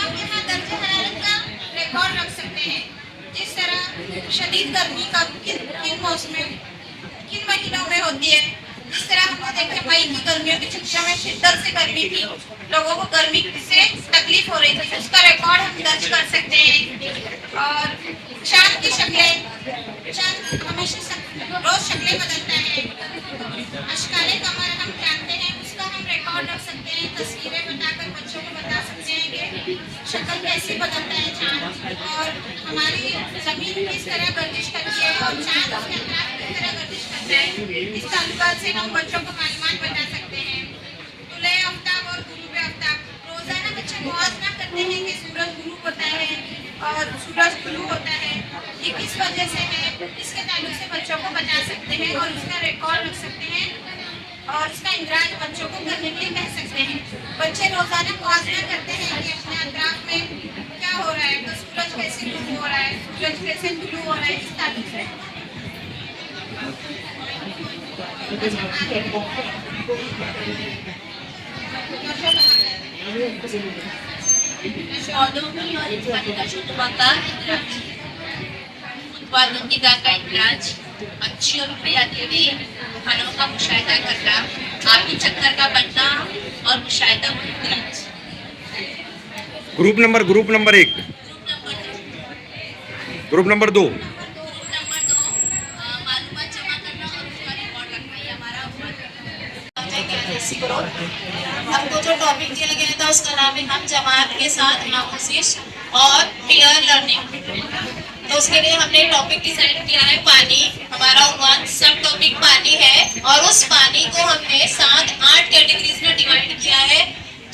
हम यहाँ दर्ज हरारत का रिकॉर्ड रख सकते हैं। जिस तरह शदीद गर्मी कब किन मौसम में किन महीनों में होती है। जिस तरह हमने देखे मई की गर्मियों की छुट्टियों में शिद्दत से गर्मी थी, लोगों को गर्मी से तकलीफ हो रही थी, उसका रिकॉर्ड हम दर्ज कर सकते हैं। और चांद की शक्लें, चांद हमेशा रोज शक्लें बदलता है। अशकाले कमर हम जानते हैं, उसका हम रिकॉर्ड रख सकते हैं। तस्वीरें बनाकर बच्चों को बता सकते हैं कि शक्ल कैसे बदलता है चांद, और हमारी जमीन किस तरह गर्दिश करती है और चांद उसके अंदर किस तरह गर्दिश करता है। इस ताल्लुकात से हम बच्चों को मालूमात बता सकते हैं। तुले आफ्ताब और गुरूब आफ्ताब, रोजाना बच्चे मुआवजा करते हैं कि सूरज गुरूब होता है और सूरज गुरूब होता है, ये किस वजह से है, इसके ताल्लुक से बच्चों को बता सकते हैं और उसका रिकॉर्ड रख सकते हैं और इसका इंद्राज बच्चों को करने के लिए कह सकते हैं। बच्चे रोजाना मुआवजा करते हैं कि अपने अतराफ में क्या हो रहा है, तो सूरज कैसे गुरूब हो रहा है, सूरज कैसे गुरूब हो रहा है, इस ताल्लुक से। अच्छी और बुरी खानों का मुशाहिदा करना, आपकी चक्कर का बनना और मुशाहिदा। ग्रुप नंबर 1, ग्रुप नंबर 2 मालूमात जमा करना और उसका रिकॉर्ड रखना, ये हमारा हमको जो टॉपिक दिया गया था उसका नाम है हम जमात के साथ आमोजिश और पीयर लर्निंग। तो उसके लिए हमने टॉपिक डिसाइड किया है पानी। हमारा उन्वान सब टॉपिक पानी है और उस पानी को हमने 7-8 कैटेगरीज में डिवाइड किया है,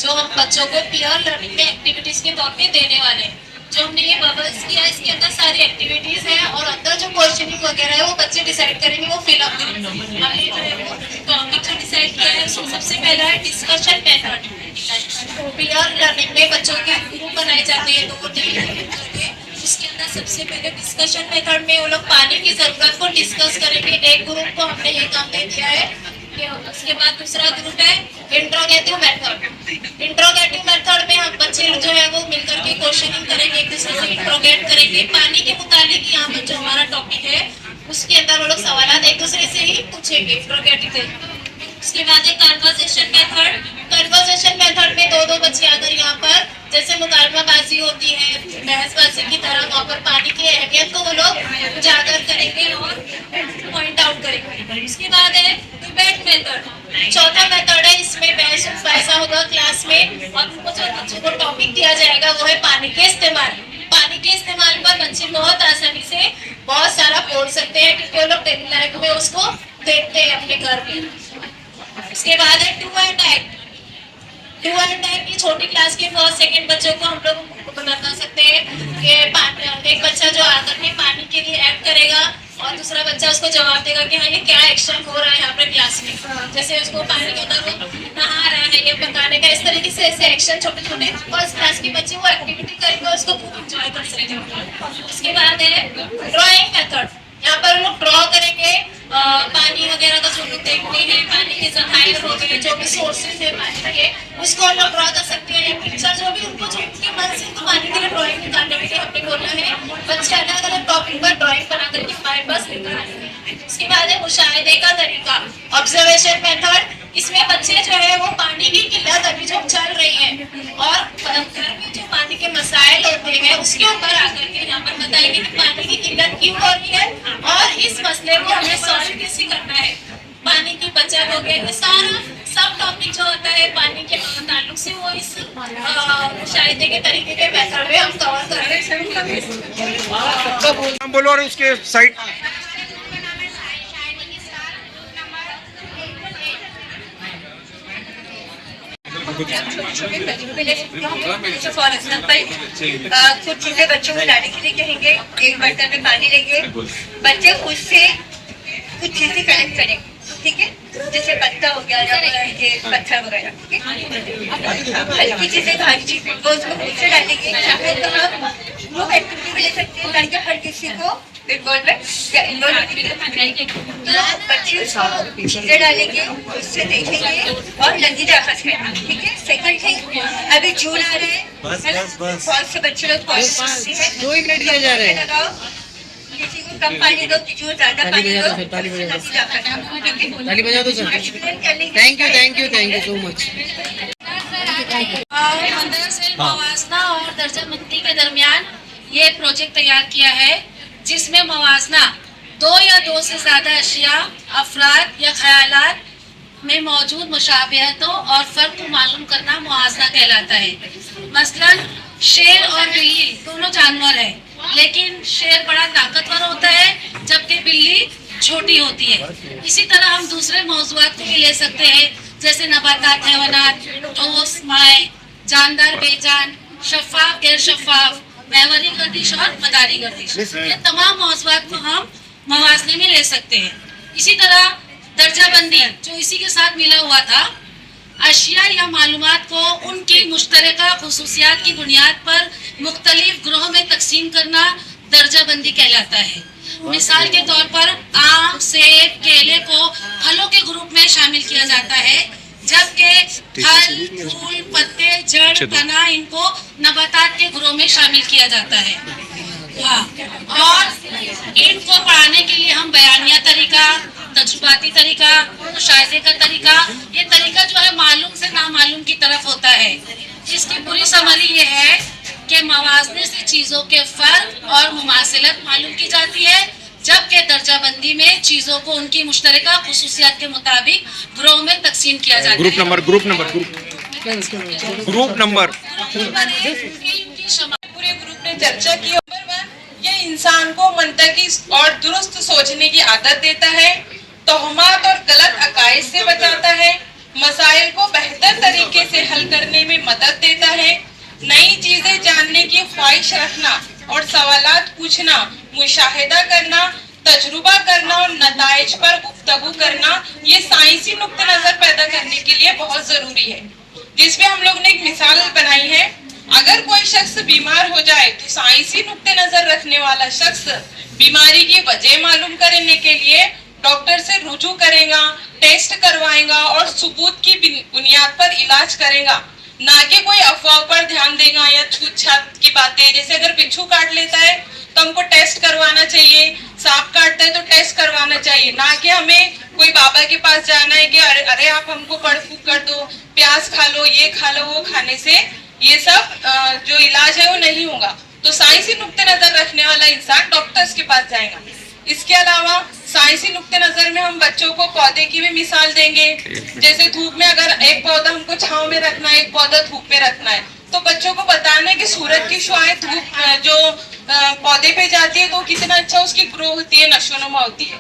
जो हम बच्चों को पीयर लर्निंग में एक्टिविटीज के तौर पे देने वाले हैं। जो हमने ये बबल्स किया, इसके अंदर सारी एक्टिविटीज है और अंदर जो क्वेश्चनिंग वगैरह है वो बच्चे डिसाइड करेंगे, वो फिलअप करेंगे। हमने जो है वो टॉपिक जो डिसाइड किया है उसमें सबसे पहला है डिस्कशन मेथड। पीयर लर्निंग में बच्चों के ग्रुप बनाए जाते हैं 2-3 करके। उसके अंदर सबसे पहले डिस्कशन मेथड में वो लोग पानी की जरूरत को डिस्कस करेंगे। एक ग्रुप को हमने ये काम दे दिया है। उसके बाद दूसरा ग्रुप है इंट्रोगेटिव मेथड। इंट्रोगेटिव मेथड में हम बच्चे जो है वो मिलकर के क्वेश्चनिंग करेंगे, एक दूसरे से इंट्रोगेट करेंगे पानी के मुतालिक। यहाँ पर जो हमारा टॉपिक है उसके अंदर वो लोग सवाल एक दूसरे से ही पूछेंगे इंट्रोगेटिव। उसके बाद एक कन्वर्सेशन मेथड। कन्वर्सेशन मेथड में 2-2 बच्चे आकर यहाँ पर जैसे मुकाबलाबाजी होती है बहसबाजी की तरह, वहाँ पर पानी की अहमियत को वो लोग उजागर करेंगे और पॉइंट आउट करेंगे। उसके बाद है डिबेट मेथड। चौथा मेथड है, इसमें बहस ऐसा होगा क्लास में और उनको जो बच्चों को टॉपिक दिया जाएगा वो है पानी के इस्तेमाल। पानी के इस्तेमाल पर बच्चे बहुत आसानी से बहुत सारा बोल सकते हैं क्योंकि वो लोग डेली लाइफ में उसको देखते हैं अपने घर में। उसके बाद है do and act. Do and act की छोटी क्लास के फर्स्ट सेकंड बच्चों को हम लोग बता सकते हैं कि एक बच्चा जो आकर के पानी के लिए एक्ट करेगा और दूसरा बच्चा उसको जवाब देगा कि हाँ ये क्या एक्शन हो रहा है यहाँ पर क्लास में। जैसे उसको पानी के अंदर वो नहा रहा है ये बताने का, इस तरीके से ऐसे एक्शन छोटे छोटे फर्स्ट क्लास के बच्चे वो एक्टिविटी करेंगे, उसको खूब इंजॉय कर सकते हैं। उसके बाद है ड्राइंग मेथड। यहाँ पर लोग ड्रॉ करेंगे पानी वगैरह का, जो लोग देखते हैं पानी के जखायर हो गए, जो भी सोर्सेज है पानी के, उसको हम लोग ड्रॉ कर सकते हैं। पिक्चर जो भी उनको जो उनके मन से उनको पानी के लिए ड्राइंग निकालने के लिए हमने बोला है। बच्चे अलग अलग टॉपिक पर ड्राइंग बना करके हमारे पास लेकर आएंगे। उसके बाद है मुशाहिदे का तरीका, ऑब्जर्वेशन मेथड। इसमें बच्चे जो है वो पानी की किल्लत अभी जो चल रही है और घर में जो पानी के मसाइल होते हैं उसके ऊपर आकर के यहाँ पर बताएंगे कि पानी की किल्लत क्यों हो रही है और इस मसले को हमें सॉल्व कैसे करना है। पानी की बचत हो गई, सारा सब टॉपिक जो होता है पानी के ताल्लुक से वो इस मुशाहिदे के तरीके के मेथड में हम कवर कर रहे हैं। बोलो और उसके साइड कुछ चीजें बच्चों को लाने के लिए कहेंगे, एक बर्तन में पानी लेंगे, बच्चे खुद से कुछ चीजें कलेक्ट करेंगे, ठीक है, जैसे पत्ता हो गया या पत्थर वगैरह, ठीक है, हल्की चीजें भारी चीजें वो उसको खुद से डालेंगे। चाहे तो हम ग्रुप एक्टिविटी भी ले सकते हैं ताकि हर किसी को रिकॉर्ड में तो बच्चे उसको चीजें डालेंगे, उससे देखेंगे और लंजीदा अखज करना, ठीक है। सेकंड थिंग, अभी जून आ रहा है, बहुत से बच्चे लोग पॉजिटिव है, 2 ही मिनट दिया जा रहा है। लगाओ, किसी को कम पानी दो, किसी को ज्यादा ताली पानी बजा दो, दो सर, ताली बजा दो। लंजीदा करना। ताली बजा दो sir. Thank you so much. दरअसल मवाजना और दर्जाबंदी के दरमियान ये प्रोजेक्ट तैयार किया है, जिसमें मवाजना 2 या 2 से ज्यादा अशिया, अफराद या ख्यालात में मौजूद मुशाबहतों और फर्क को मालूम करना मुआवजा कहलाता है। मसलन शेर और बिल्ली दोनों जानवर है, लेकिन शेर बड़ा ताकतवर होता है जबकि बिल्ली छोटी होती है। इसी तरह हम दूसरे मौजूआत को भी ले सकते हैं, जैसे नबातात, हैवानात, ठोस, माए, जानदार, बेजान, शफाफ, गैर शफाफ, महवरी गर्दिश और मदारी गर्दिश। ये तमाम मौजूआत को हम मवाजने में ले सकते हैं। इसी तरह दर्जाबंदी जो इसी के साथ मिला हुआ था, अशिया या मालूमात को उनकी मुश्तरका खुसूसियात की बुनियाद पर मुख्तलिफ ग्रोह में तकसीम करना दर्जाबंदी कहलाता है। मिसाल के तौर पर आम, सेब, केले को फलों के ग्रुप में शामिल किया जाता है, जबकि फल, फूल, पत्ते, जड़, तना इनको नबातात के ग्रोह में शामिल किया जाता है। हाँ, और इनको पढ़ाने के लिए हम बयानिया तरीका, तजुर्बाती तरीका, मुशाहिदे का तरीका, ये तरीका जो है मालूम से नामालूम की तरफ होता है। इसकी पूरी समरी ये है कि मवाजने से चीजों के फर्क और मुमासिलत मालूम की जाती है, जबकि दर्जाबंदी में चीजों को उनकी मुश्तरका खुसूसियात के मुताबिक ग्रोह में तकसीम किया जाता है। ग्रुप नंबर पूरे ग्रुप ने चर्चा की। नंबर 1, ये इंसान को मंतकी और दुरुस्त सोचने की आदत देता है, तोहमात और गलत अकायद से बचाता है, मसाइल को बेहतर तरीके से हल करने में मदद देता है, नई चीजें जानने की ख्वाहिश रखना और सवालात पूछना, मुशाहिदा करना, तजुर्बा करना और नताइज पर गुफ्तगू करना, ये साइंसी नुक्ते नजर पैदा करने के लिए बहुत जरूरी है। जिसमें हम लोग ने एक मिसाल बनाई है, अगर कोई शख्स बीमार हो जाए तो साइंसी नुक्ते नजर रखने वाला शख्स बीमारी की वजह मालूम करने के लिए डॉक्टर से रुजू करेगा, टेस्ट करवाएगा और सबूत की बुनियाद पर इलाज करेगा, ना कि कोई अफवाह पर ध्यान देगा या छूत छात की बातें। जैसे अगर बिच्छू काट लेता है तो हमको टेस्ट करवाना चाहिए, सांप काटता है तो टेस्ट करवाना चाहिए, ना कि हमें कोई बाबा के पास जाना है कि अरे आप हमको पढ़ फूक कर दो, प्याज खा लो, ये खा लो, वो खाने से ये सब जो इलाज है वो नहीं होगा। तो साइंसी नुक्ते नजर रखने वाला इंसान डॉक्टर्स के पास जाएगा। इसके अलावा साइंसी नुक्ते नजर में हम बच्चों को पौधे की भी मिसाल देंगे। जैसे धूप में अगर एक पौधा हमको छांव में रखना है, एक पौधा धूप में रखना है, तो बच्चों को बताना है कि सूरज की शुआएं धूप जो पौधे पे जाती है तो कितना अच्छा उसकी ग्रो होती है, नशोनुमा होती है।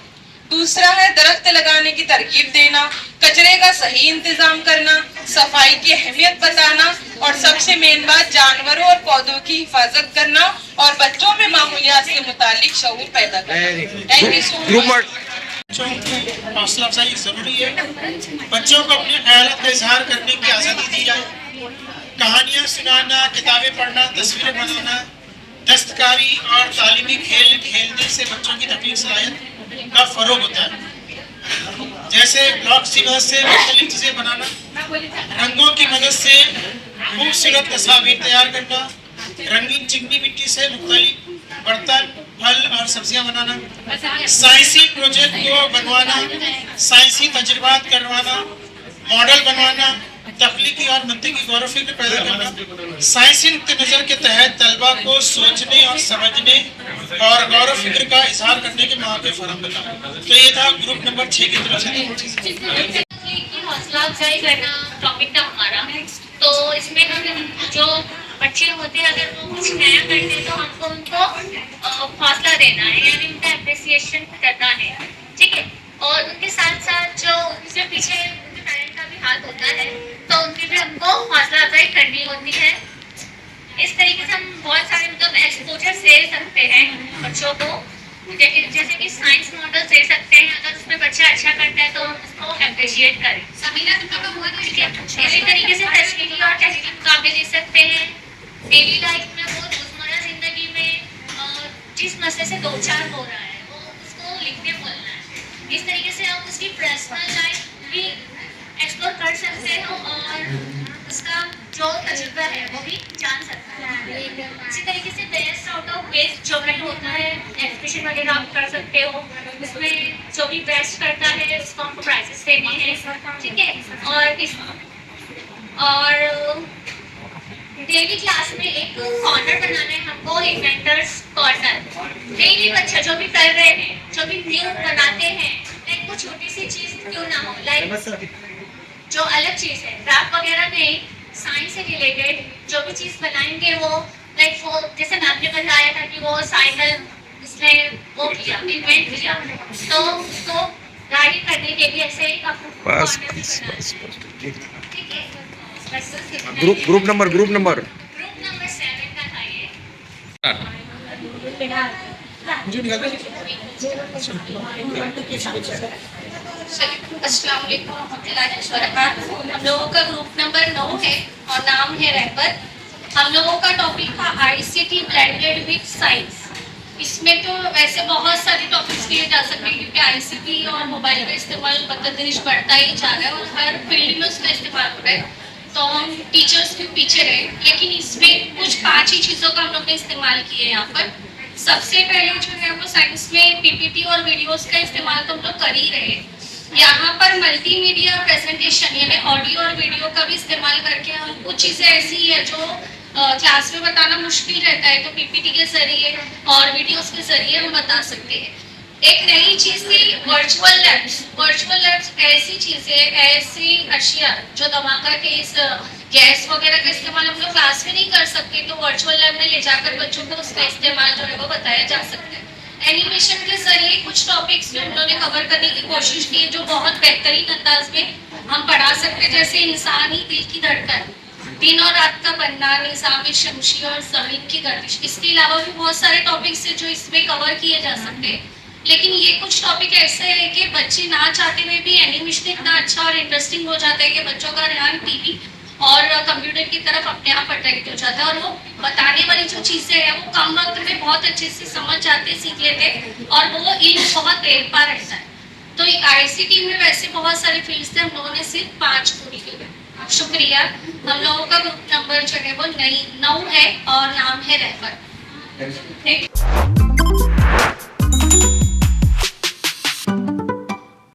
दूसरा है दरख्त लगाने की तरकीब देना, कचरे का सही इंतजाम करना, सफाई की अहमियत बताना और सबसे मेन बात जानवरों और पौधों की हिफाजत करना और बच्चों में मामूलियात से मुतालिक शऊर पैदा करना। Thank you so much. बच्चों की हौसला अफजाई जरूरी है। बच्चों को अपने ख्यालात का इजहार करने की आज़ादी दी जाए। कहानियाँ सुनाना, किताबें पढ़ना, तस्वीरें बनाना, दस्तकारी और तालीमी खेल खेलने से बच्चों की तकलीफ सलाहियत का फरोग होता है। जैसे ब्लॉक की मदद से मुख्तलिफ चीज़ें बनाना, रंगों की मदद से खूबसूरत तस्वीर तैयार करना, रंगीन चिकनी मिट्टी से मुख्तलिफ बर्तन, फल और सब्जियां बनाना, साइंसी प्रोजेक्ट को बनवाना, साइंसी तजुर्बात करवाना, मॉडल बनवाना, तख्लीकी और मंतिकी गौर फिक्र पैदा करना, साइंसी नुक्ते नज़र के तहत तलबा को सोचने और समझने और गौर फिक्र का इजहार करने के मौके फराहम करना। तो ये था ग्रुप नंबर 6 की तरफ से। हौसला अफजाई करना टॉपिक था हमारा। तो इसमें हम जो बच्चे होते हैं अगर वो कुछ नया करते हैं तो हमको उनको हौसला देना है, यानी उनका अप्रिसिएशन करना है, ठीक है। और उनके साथ साथ जो उनके पीछे उनके पेरेंट का भी हाथ होता है तो उनकी भी हमको हौसला अफजाई करनी होती है। इस तरीके से हम बहुत सारे मतलब एक्सपोजर दे सकते हैं बच्चों को, जैसे कि साइंस मॉडल दे सकते हैं। अगर उसमें बच्चा अच्छा करता है तो हम उसको अप्रिशिएट करें। इसी तरीके से तशकीली और तहरीरी मुकाबले दे सकते हैं। डेली लाइफ में वो रोजमर्रा जिंदगी में जिस मसले से दो चार हो रहा है इस तरीके से आप उसकी पर्सनल लाइफ भी एक्सप्लोर कर सकते हो और उसका जो तजुर्बा है वो भी जान सकते हैं। इसी तरीके से बेस्ट आउट ऑफ वेस्ट जो भी होता है एग्जीबिशन वगैरह आप कर सकते हो, उसमें जो भी बेस्ट करता है उसको हमको प्राइजेस देने हैं, ठीक है। और डेली क्लास में एक कॉर्नर बनाना है हमको, एक मेंटर्स कॉर्नर। डेली बच्चा जो भी कर रहे हैं, जो भी न्यू बनाते हैं, लाइक वो छोटी सी चीज क्यों ना हो, लाइक जो अलग चीज है क्राफ्ट वगैरह नहीं, साइंस से रिलेटेड जो भी चीज बनाएंगे वो लाइक वो जैसे मैम ने बताया था कि वो साइकिल उसने वो किया, इन्वेंट किया, तो उसको गाड़ी करने के लिए ऐसे ही आपको बस corner बनाना है। ठीक है, बस इतना ही है। ग्रुप नंबर ग्रुप नंबर 7 का था ये। अस्सलाम वालेकुम रहमतुल्लाहि व बरकातहू। हम लोगों का ग्रुप नंबर 9 है और नाम है रैपर। हम लोगों का टॉपिक था आईसीटी ब्लेंडेड विद साइंस। इसमें तो वैसे बहुत सारे टॉपिक्स लिए जा सकते हैं क्योंकि आईसीटी और मोबाइल का इस्तेमाल बदतरीज बढ़ता ही जा रहा है और हर फील्ड में उसका इस्तेमाल हो रहा है, तो हम टीचर्स के पीछे रहे। लेकिन इसमें कुछ 5 ही चीज़ों का हम लोग ने इस्तेमाल किए यहाँ पर। सबसे पहले जो है वो साइंस में पीपीटी और वीडियोस का इस्तेमाल तो हम लोग कर ही रहे। यहाँ पर मल्टीमीडिया प्रेजेंटेशन यानी ऑडियो और वीडियो का भी इस्तेमाल करके हम कुछ चीज़ें ऐसी है जो क्लास में बताना मुश्किल रहता है, तो पीपीटी के जरिए और वीडियोस के जरिए हम बता सकते हैं। एक नई चीज़ थी वर्चुअल लैब्स। वर्चुअल लैब्स ऐसी चीज़ें, ऐसी अशिया जो धमाका के इस गैस वगैरह का इस्तेमाल हम लोग क्लास में नहीं कर सकते, तो वर्चुअल लैब में ले जाकर बच्चों को उसका इस्तेमाल जो है वो बताया जा सकता है। एनिमेशन के जरिए कुछ टॉपिक्स जो हम लोगों ने कवर करने की कोशिश की है जो बहुत बेहतरीन अंदाज में हम पढ़ा सकते हैं, जैसे इंसानी दिल की धड़कन, दिन और रात का बनना, निज़ाम शमशी और ज़मीन की गर्दिश। इसके अलावा भी बहुत सारे टॉपिक्स हैं जो इसमें कवर किए जा सकते हैं। लेकिन ये कुछ टॉपिक ऐसे है कि बच्चे ना चाहते हुए भी एनिमेशन इतना अच्छा और इंटरेस्टिंग हो जाता है कि बच्चों का ध्यान टीवी और कंप्यूटर की तरफ अपने आप अट्रैक्ट हो जाता है और वो बताने वाली जो चीज़ें हैं वो कम वक्त में बहुत अच्छे से समझ जाते, सीख लेते और वो इल्म बहुत देर पा रहता है। तो आईसीटी में वैसे बहुत सारे फील्ड्स थे, हम लोगों ने सिर्फ 5 पूरी की। शुक्रिया। हम लोगों का ग्रुप नंबर जो है वो 9 है और नाम है रैपर।